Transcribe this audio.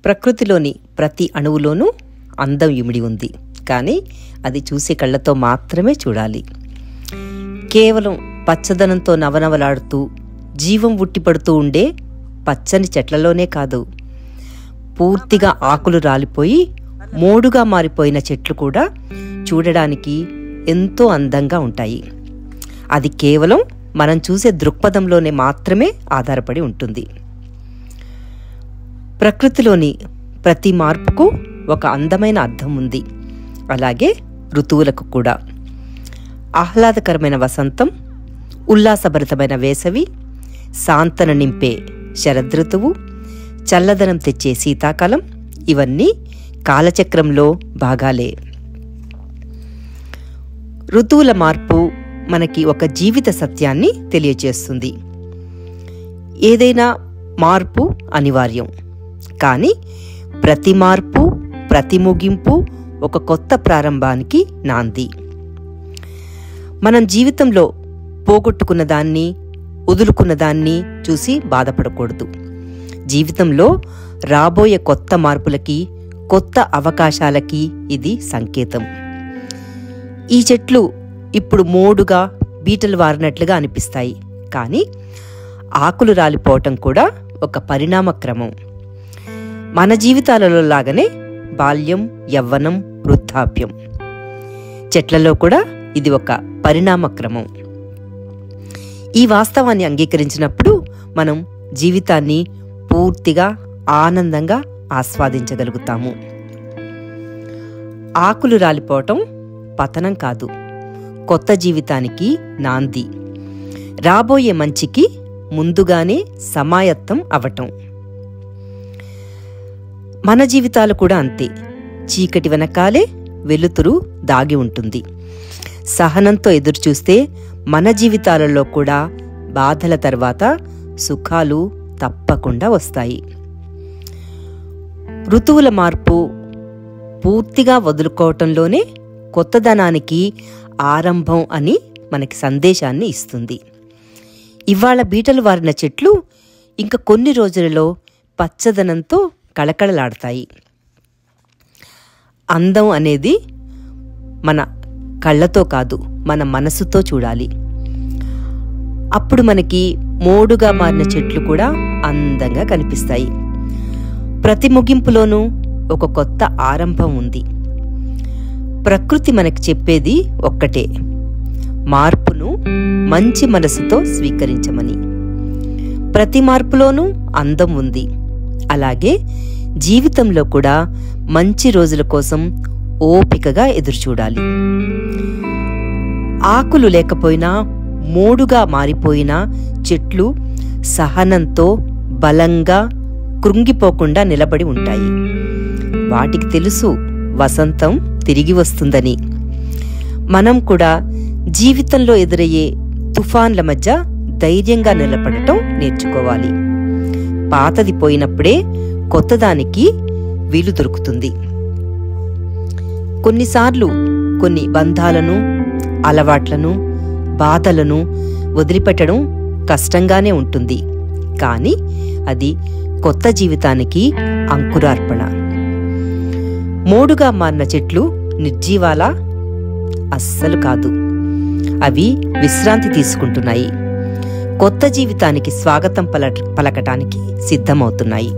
ప్రకృతిలోని ప్రతి అణువులోనూ అందం ఇమిడి ఉంది. కానీ అది చూసే కళ్ళతో మాత్రమే చూడాలి. కేవలం పచ్చదనంతో నవనవలాడుతూ జీవం ఉట్టిపడుతూ ఉండే పచ్చని చెట్లలోనే కాదు, పూర్తిగా ఆకులు రాలిపోయి మోడుగా మారిపోయిన చెట్లు కూడా చూడడానికి ఎంతో అందంగా ఉంటాయి. అది కేవలం మనం చూసే దృక్పథంలోనే మాత్రమే ఆధారపడి ఉంటుంది. ప్రకృతిలోని ప్రతి మార్పుకు ఒక అందమైన అర్థం ఉంది. అలాగే ఋతువులకు కూడా. ఆహ్లాదకరమైన వసంతం, ఉల్లాసభరితమైన వేసవి, సాంతన నింపే శరదృతువు, చల్లదనం తెచ్చే శీతాకాలం, ఇవన్నీ కాలచక్రంలో భాగాలే. ఋతువుల మార్పు మనకి ఒక జీవిత సత్యాన్ని తెలియజేస్తుంది. ఏదైనా మార్పు అనివార్యం, కానీ ప్రతి మార్పు, ప్రతి ముగింపు ఒక కొత్త ప్రారంభానికి నాంది. మనం జీవితంలో పోగొట్టుకున్న దాన్ని, వదులుకున్న దాన్ని చూసి బాధపడకూడదు. జీవితంలో రాబోయే కొత్త మార్పులకి, కొత్త అవకాశాలకి ఇది సంకేతం. ఈ చెట్లు ఇప్పుడు మోడుగా బీటలు వారినట్లుగా అనిపిస్తాయి, కానీ ఆకులు రాలిపోవటం కూడా ఒక పరిణామ క్రమం. మన జీవితాలలో లాగానే బాల్యం, యవ్వనం, వృద్ధాప్యం, చెట్లలో కూడా ఇది ఒక పరిణామ క్రమం. ఈ వాస్తవాన్ని అంగీకరించినప్పుడు మనం జీవితాన్ని పూర్తిగా ఆనందంగా ఆస్వాదించగలుగుతాము. ఆకులు రాలిపోవటం పతనం కాదు, కొత్త జీవితానికి నాంది. రాబోయే మంచికి ముందుగానే సమాయత్తం అవటం. మన జీవితాలు కూడా అంతే. చీకటి వెనకాలే వెలుతురు దాగి ఉంటుంది. సహనంతో ఎదురుచూస్తే మన జీవితాలలో కూడా బాధల తర్వాత సుఖాలు తప్పకుండా వస్తాయి. ఋతువుల మార్పు పూర్తిగా వదులుకోవటంలోనే కొత్తదనానికి ఆరంభం అని మనకి సందేశాన్ని ఇస్తుంది. ఇవాళ బీటలు వారిన చెట్లు ఇంక కొన్ని రోజులలో పచ్చదనంతో కళకళలాడతాయి. అందం అనేది మన కళ్ళతో కాదు, మన మనసుతో చూడాలి. అప్పుడు మనకి మోడుగా మారిన చెట్లు కూడా అందంగా కనిపిస్తాయి. ప్రతి ముగింపులోనూ ఒక కొత్త ఆరంభం ఉంది. ప్రకృతి మనకి చెప్పేది ఒక్కటే, మార్పును మంచి మనసుతో స్వీకరించమని. ప్రతి మార్పులోనూ అందం ఉంది. అలాగే జీవితంలో కూడా మంచి రోజుల కోసం ఓపికగా ఎదురుచూడాలి. ఆకులు లేకపోయినా, మోడుగా మారిపోయిన చెట్లు సహనంతో బలంగా కృంగిపోకుండా నిలబడి ఉంటాయి. వాటికి తెలుసు వసంతం తిరిగి వస్తుందని. మనం కూడా జీవితంలో ఎదురయ్యే తుఫాన్ల మధ్య ధైర్యంగా నిలబడటం నేర్చుకోవాలి. పాతది పోయినప్పుడే కొత్తదానికి వీలు దొరుకుతుంది. కొన్నిసార్లు కొన్ని బంధాలను, అలవాట్లను, బాధలను వదిలిపెట్టడం కష్టంగానే ఉంటుంది. కానీ అది కొత్త జీవితానికి అంకురార్పణ. మోడుగా మారిన చెట్లు నిర్జీవాలా? అస్సలు కాదు. అవి విశ్రాంతి తీసుకుంటున్నాయి. కొత్త జీవితానికి స్వాగతం పలకటానికి సిద్ధమవుతున్నాయి.